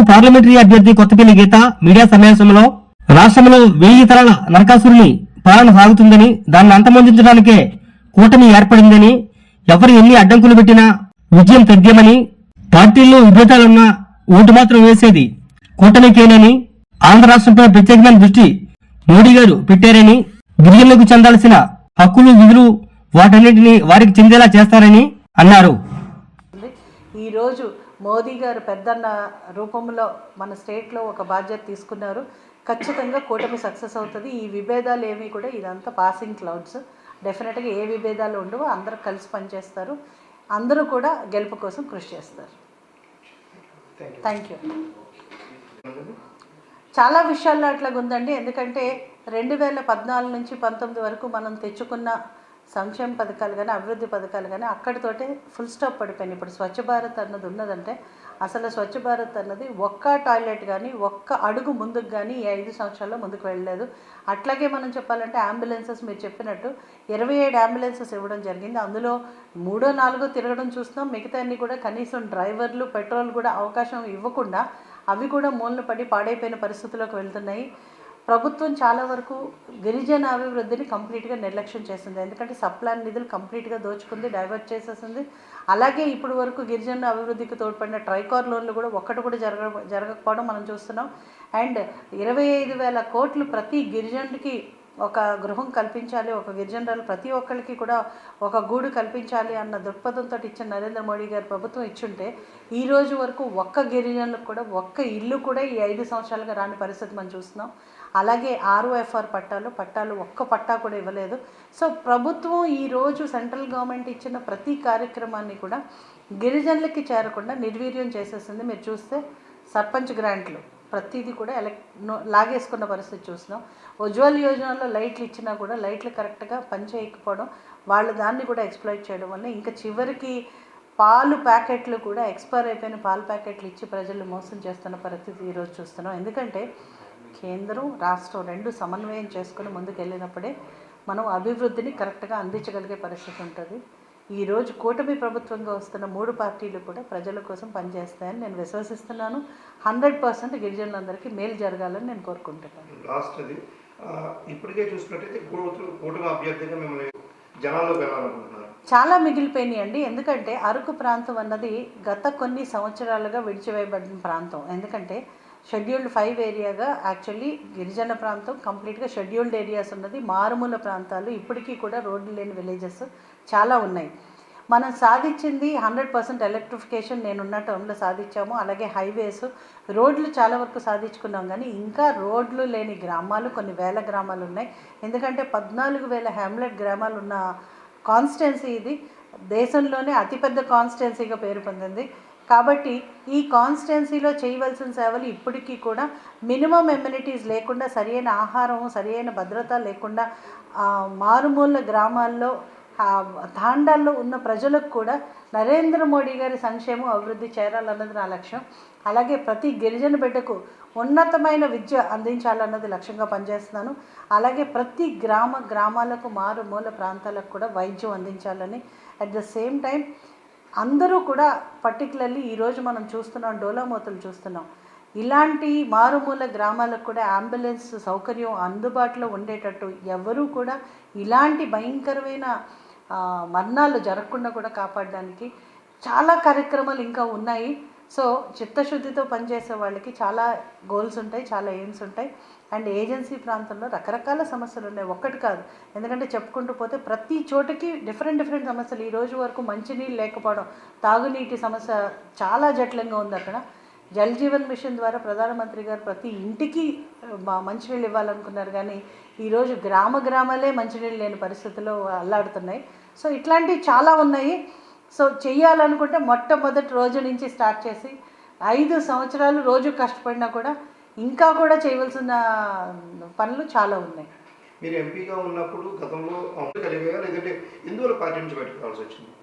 Parliamentary అభ్యర్థి కొత్తపల్లి గీత media సమావేశంలో రాష్ట్రంలో 1000 తరాల నరకాసురుని పాలన సాగుతుందని, దాన్ని అంతమొందించడానికే కూటమి ఏర్పడిందని, ఎవరు ఎన్ని అడ్డంకులు పెట్టినా విజయం తథ్యమని, పార్టీల్లో విభేదాలున్నా ఓటు మాత్రం వేసేది కూటమికేనని, ఆంధ్ర రాష్ట్రంపై ప్రత్యేకమైన దృష్టి మోడీ గారు పెట్టారని, గిరిజనులకు చెందాల్సిన హక్కులు విధులు వాటన్నిటిని వారికి చెందేలా చేస్తారని అన్నారు. ఈరోజు మోదీ గారు పెద్దన్న రూపంలో మన స్టేట్లో ఒక బాధ్యత తీసుకున్నారు. ఖచ్చితంగా కూటమి సక్సెస్ అవుతుంది. ఈ విభేదాలు ఏమీ కూడా ఇదంతా పాసింగ్ క్లౌడ్స్. డెఫినెట్గా ఏ విభేదాలు ఉండవు. అందరూ కలిసి పనిచేస్తారు. అందరూ కూడా గెలుపు కోసం కృషి చేస్తారు. Thank you. చాలా విషయాల్లో అట్లాగా ఉందండి. ఎందుకంటే 2014 నుంచి 19 వరకు మనం తెచ్చుకున్న సంక్షేమ పథకాలు కానీ అభివృద్ధి పథకాలు కానీ అక్కడితోటే ఫుల్ స్టాప్ పడిపోయింది. ఇప్పుడు స్వచ్ఛ భారత్ అన్నది ఉన్నదంటే అసలు స్వచ్ఛ భారత్ అన్నది ఒక్క టాయిలెట్ కానీ ఒక్క అడుగు ముందుకు కానీ ఈ 5 సంవత్సరాల్లో ముందుకు వెళ్ళలేదు. అట్లాగే మనం చెప్పాలంటే అంబులెన్సెస్ మీరు చెప్పినట్టు 27 అంబులెన్సెస్ ఇవ్వడం జరిగింది. అందులో 3, 4 తిరగడం చూస్తున్నాం. మిగతా అన్ని కూడా కనీసం డ్రైవర్లు పెట్రోల్ కూడా అవకాశం ఇవ్వకుండా అవి కూడా మూలన పడి పాడైపోయిన పరిస్థితుల్లోకి వెళ్తున్నాయి. ప్రభుత్వం చాలా వరకు గిరిజన అభివృద్ధిని కంప్లీట్గా నిర్లక్ష్యం చేసింది. ఎందుకంటే సప్లాన్ నిధులు కంప్లీట్గా దోచుకుంది, డైవర్ట్ చేసేసింది. అలాగే ఇప్పుడు వరకు గిరిజన అభివృద్ధికి తోడ్పడిన ట్రైకార్ లోన్లు కూడా ఒక్కటి కూడా జరగకపోవడం మనం చూస్తున్నాం. అండ్ 25,000 కోట్లు ప్రతి గిరిజనుడికి ఒక గృహం కల్పించాలి, ఒక గిరిజనురాలు ప్రతి ఒక్కరికి కూడా ఒక గూడు కల్పించాలి అన్న దృక్పథంతో ఇచ్చిన నరేంద్ర మోడీ గారి ప్రభుత్వం ఇచ్చుంటే ఈ రోజు వరకు ఒక్క గిరిజనులకు కూడా ఒక్క ఇల్లు కూడా ఈ 5 సంవత్సరాలుగా రాని పరిస్థితి మనం చూస్తున్నాం. అలాగే ఆర్ఓఎఫ్ఆర్ పట్టాలు ఒక్క పట్టా కూడా ఇవ్వలేదు. సో ప్రభుత్వం ఈరోజు సెంట్రల్ గవర్నమెంట్ ఇచ్చిన ప్రతి కార్యక్రమాన్ని కూడా గిరిజనులకి చేరకుండా నిర్వీర్యం చేసేసింది. మీరు చూస్తే సర్పంచ్ గ్రాంట్లు ప్రతిదీ కూడా లాగేసుకున్న పరిస్థితి చూస్తున్నాం. ఉజ్వల్ యోజనలో లైట్లు ఇచ్చినా కూడా లైట్లు కరెక్ట్గా పనిచేయకపోవడం, వాళ్ళు దాన్ని కూడా ఎక్స్ప్లాయిట్ చేయడం వల్ల ఇంకా చివరికి పాలు ప్యాకెట్లు కూడా ఎక్స్పైర్ అయిపోయిన పాలు ప్యాకెట్లు ఇచ్చి ప్రజలు మోసం చేస్తున్న పరిస్థితి ఈరోజు చూస్తున్నాం. ఎందుకంటే కేంద్రం రాష్ట్రం 2 సమన్వయం చేసుకుని ముందుకు వెళ్ళినప్పుడే మనం అభివృద్ధిని కరెక్ట్గా అందించగలిగే పరిస్థితి ఉంటుంది. ఈరోజు కూటమి ప్రభుత్వంగా వస్తున్న 3 పార్టీలు కూడా ప్రజల కోసం పనిచేస్తాయని నేను విశ్వసిస్తున్నాను. 100% గిరిజనులందరికీ మేలు జరగాలని నేను కోరుకుంటున్నాను. లాస్ట్ అది ఇప్పటికే చూసినట్టయితే కూటమి అభ్యర్థిగా మిమ్మల్ని జనాల్లో వెళ్ళాలనుకుంటున్నారు. చాలా మిగిలిపోయినాయి అండి. ఎందుకంటే అరకు ప్రాంతం అన్నది గత కొన్ని సంవత్సరాలుగా విడిచివేయబడిన ప్రాంతం. ఎందుకంటే షెడ్యూల్డ్ 5 ఏరియాగా యాక్చువల్లీ గిరిజన ప్రాంతం కంప్లీట్గా షెడ్యూల్డ్ ఏరియాస్ ఉన్నది. మారుమూల ప్రాంతాలు ఇప్పటికీ కూడా రోడ్లు లేని విలేజెస్ చాలా ఉన్నాయి. మనం సాధించింది 100% ఎలక్ట్రిఫికేషన్ నేనున్న టర్మ్లో సాధించాము. అలాగే హైవేస్, రోడ్లు చాలా వరకు సాధించుకున్నాం. కానీ ఇంకా రోడ్లు లేని గ్రామాలు కొన్ని వేల గ్రామాలు ఉన్నాయి. ఎందుకంటే 14,000 హ్యామ్లెట్ గ్రామాలు ఉన్న కాన్స్టిట్యున్సీ ఇది. దేశంలోనే అతిపెద్ద కాన్స్టిట్యున్సీగా పేరు పొందింది. కాబట్టి ఈ కాన్స్టిట్యున్సీలో చేయవలసిన సేవలు ఇప్పటికీ కూడా మినిమం ఎమ్యూనిటీస్ లేకుండా, సరైన ఆహారం, సరైన భద్రత లేకుండా మారుమూల గ్రామాల్లో తాండాల్లో ఉన్న ప్రజలకు కూడా నరేంద్ర మోడీ గారి సంక్షేమం అభివృద్ధి చేరాలన్నది నా లక్ష్యం. అలాగే ప్రతి గిరిజన బిడ్డకు ఉన్నతమైన విద్య అందించాలన్నది లక్ష్యంగా పనిచేస్తున్నాను. అలాగే ప్రతి గ్రామాలకు మారుమూల ప్రాంతాలకు కూడా వైద్యం అందించాలని, అట్ ద సేమ్ టైం అందరూ కూడా పర్టికులర్లీ ఈరోజు మనం చూస్తున్నాం, డోలామోతులు చూస్తున్నాం. ఇలాంటి మారుమూల గ్రామాలకు కూడా అంబులెన్స్ సౌకర్యం అందుబాటులో ఉండేటట్టు ఎవరూ కూడా ఇలాంటి భయంకరమైన మరణాలు జరగకుండా కూడా కాపాడడానికి చాలా కార్యక్రమాలు ఇంకా ఉన్నాయి. సో చిత్తశుద్ధితో పనిచేసే వాళ్ళకి చాలా గోల్స్ ఉంటాయి, చాలా ఎయిమ్స్ ఉంటాయి. అండ్ ఏజెన్సీ ప్రాంతంలో రకరకాల సమస్యలు ఉన్నాయి, ఒక్కటి కాదు. ఎందుకంటే చెప్పుకుంటూ పోతే ప్రతి చోటకి డిఫరెంట్ సమస్యలు. ఈ రోజు వరకు మంచినీళ్ళు లేకపోవడం, తాగునీటి సమస్య చాలా జటిలంగా ఉంది అక్కడ. జల్ జీవన్ మిషన్ ద్వారా ప్రధానమంత్రి గారు ప్రతి ఇంటికి మంచినీళ్ళు ఇవ్వాలనుకున్నారు. కానీ ఈరోజు గ్రామాలే మంచినీళ్ళు లేని పరిస్థితుల్లో అల్లాడుతున్నాయి. సో ఇట్లాంటివి చాలా ఉన్నాయి. సో చెయ్యాలనుకుంటే మొట్టమొదటి రోజు నుంచి స్టార్ట్ చేసి 5 సంవత్సరాలు రోజు కష్టపడినా కూడా ఇంకా కూడా చేయవలసిన పనులు చాలా ఉన్నాయి. మీరు ఎంపీగా ఉన్నప్పుడు గతంలో కలిగేగా లేదంటే ఎందువల్ల పార్టీ నుంచి బయటకు రావాల్సి వచ్చింది?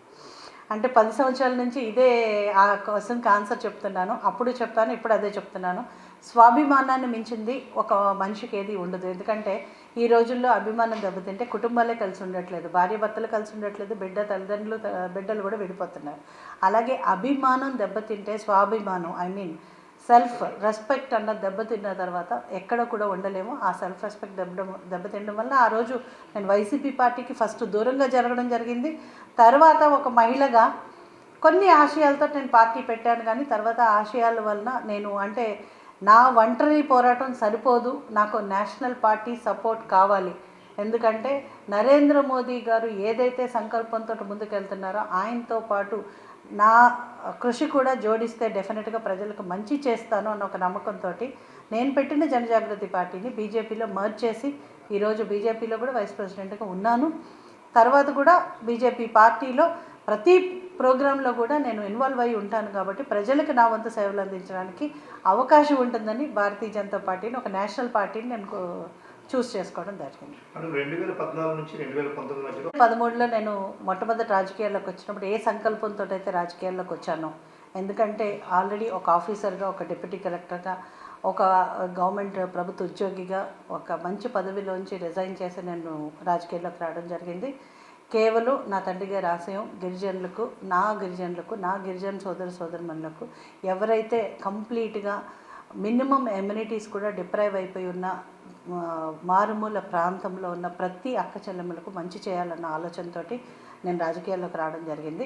అంటే 10 సంవత్సరాల నుంచి ఇదే ఆ క్వశ్చన్కి ఆన్సర్ చెప్తున్నాను. అప్పుడు చెప్పాను, ఇప్పుడు అదే చెప్తున్నాను. స్వాభిమానాన్ని మించింది ఒక మనిషికి ఏది ఉండదు. ఎందుకంటే ఈ రోజుల్లో అభిమానం దెబ్బతింటే కుటుంబాలే కలిసి ఉండట్లేదు, భార్య భర్తలు కలిసి ఉండట్లేదు, బిడ్డలు కూడా విడిపోతున్నారు. అలాగే అభిమానం దెబ్బతింటే స్వాభిమానం సెల్ఫ్ రెస్పెక్ట్ అన్న దెబ్బతిన్న తర్వాత ఎక్కడ కూడా ఉండలేము. ఆ సెల్ఫ్ రెస్పెక్ట్ దెబ్బతినడం వల్ల ఆ రోజు నేను వైసీపీ పార్టీకి ఫస్ట్ దూరంగా జరగడం జరిగింది. తర్వాత ఒక మహిళగా కొన్ని ఆశయాలతో నేను పార్టీ పెట్టాను, కానీ తర్వాత ఆశయాల వలన నేను అంటే నా ఒంటరి పోరాటం సరిపోదు, నాకు నేషనల్ పార్టీ సపోర్ట్ కావాలి. ఎందుకంటే నరేంద్ర మోదీ గారు ఏదైతే సంకల్పంతో ముందుకెళ్తున్నారో ఆయనతో పాటు నా కృషి కూడా జోడిస్తే డెఫినెట్గా ప్రజలకు మంచి చేస్తాను అన్న ఒక నమ్మకంతో నేను పెట్టిన జనజాగృతి పార్టీని బీజేపీలో మర్జ్ చేసి ఈరోజు బీజేపీలో కూడా వైస్ ప్రెసిడెంట్గా ఉన్నాను. తర్వాత కూడా బీజేపీ పార్టీలో ప్రతి ప్రోగ్రాంలో కూడా నేను ఇన్వాల్వ్ అయి ఉంటాను. కాబట్టి ప్రజలకు నా వంతు సేవలు అందించడానికి అవకాశం ఉంటుందని భారతీయ జనతా పార్టీని ఒక నేషనల్ పార్టీని నేను చూస్ చేసుకోవడం జరిగింది. 2014 నుంచి 2019 మధ్యలో 2013లో నేను మొట్టమొదటి రాజకీయాల్లోకి వచ్చినప్పుడు ఏ సంకల్పంతో అయితే రాజకీయాల్లోకి వచ్చానో, ఎందుకంటే ఆల్రెడీ ఒక ఆఫీసర్గా, ఒక డిప్యూటీ కలెక్టర్గా, ఒక గవర్నమెంట్ ప్రభుత్వ ఉద్యోగిగా ఒక మంచి పదవిలోంచి రిజైన్ చేసి నేను రాజకీయాల్లోకి రావడం జరిగింది. కేవలం నా తండ్రి గారి ఆశయం గిరిజనులకు, నా గిరిజన సోదరుమణులకు ఎవరైతే కంప్లీట్గా మినిమం ఎమ్యూనిటీస్ కూడా డిప్రైవ్ అయిపోయి ఉన్న మారుమూల ప్రాంతంలో ఉన్న ప్రతి అక్క చెల్లెమ్మలకు మంచి చేయాలన్న ఆలోచనతో నేను రాజకీయాల్లోకి రావడం జరిగింది.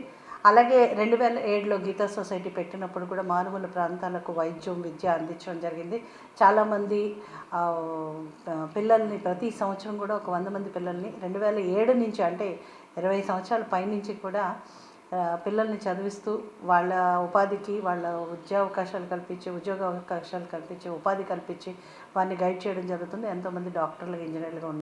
అలాగే 2007లో గీతా సొసైటీ పెట్టినప్పుడు కూడా మారుమూల ప్రాంతాలకు వైద్యం, విద్య అందించడం జరిగింది. చాలామంది పిల్లల్ని ప్రతి సంవత్సరం కూడా ఒక 100 మంది పిల్లల్ని 2007 నుంచి అంటే 20 సంవత్సరాల పైనుంచి కూడా పిల్లల్ని చదివిస్తూ వాళ్ళ ఉపాధికి, వాళ్ళ ఉద్యోగ అవకాశాలు కల్పించి ఉపాధి కల్పించి వారిని గైడ్ చేయడం జరుగుతుంది. ఎంతోమంది డాక్టర్లు, ఇంజనీర్లుగా ఉన్నారు.